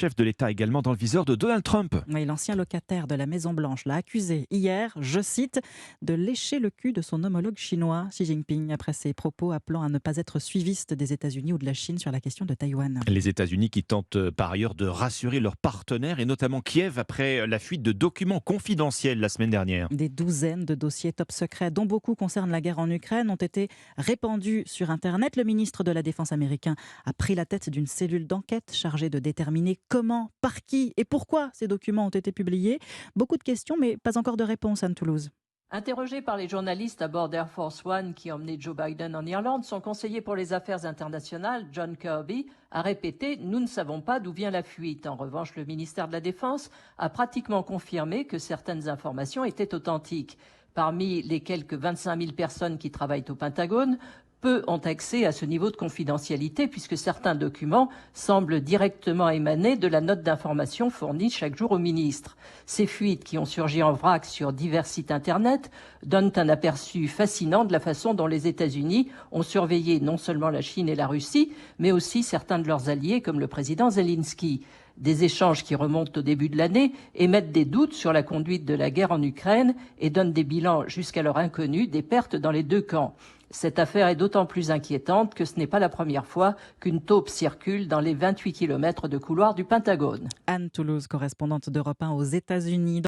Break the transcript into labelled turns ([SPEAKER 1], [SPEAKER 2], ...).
[SPEAKER 1] Chef de l'État également dans le viseur de Donald Trump.
[SPEAKER 2] Oui, l'ancien locataire de la Maison-Blanche l'a accusé hier, je cite, de lécher le cul de son homologue chinois, Xi Jinping, après ses propos appelant à ne pas être suiviste des États-Unis ou de la Chine sur la question de Taïwan.
[SPEAKER 1] Les États-Unis qui tentent par ailleurs de rassurer leurs partenaires et notamment Kiev après la fuite de documents confidentiels la semaine dernière.
[SPEAKER 2] Des douzaines de dossiers top secrets, dont beaucoup concernent la guerre en Ukraine, ont été répandus sur Internet. Le ministre de la Défense américain a pris la tête d'une cellule d'enquête chargée de déterminer comment, par qui et pourquoi ces documents ont été publiés. Beaucoup de questions, mais pas encore de réponse, Anne Toulouse.
[SPEAKER 3] Interrogé par les journalistes à bord d'Air Force One qui emmenait Joe Biden en Irlande, son conseiller pour les affaires internationales, John Kirby, a répété « Nous ne savons pas d'où vient la fuite ». En revanche, le ministère de la Défense a pratiquement confirmé que certaines informations étaient authentiques. Parmi les quelques 25 000 personnes qui travaillent au Pentagone, peu ont accès à ce niveau de confidentialité puisque certains documents semblent directement émaner de la note d'information fournie chaque jour au ministre. Ces fuites qui ont surgi en vrac sur divers sites Internet donnent un aperçu fascinant de la façon dont les États-Unis ont surveillé non seulement la Chine et la Russie, mais aussi certains de leurs alliés comme le président Zelensky. Des échanges qui remontent au début de l'année émettent des doutes sur la conduite de la guerre en Ukraine et donnent des bilans jusqu'alors inconnus des pertes dans les deux camps. Cette affaire est d'autant plus inquiétante que ce n'est pas la première fois qu'une taupe circule dans les 28 kilomètres de couloir du Pentagone.
[SPEAKER 2] Anne Toulouse, correspondante d'Europe 1 aux États-Unis.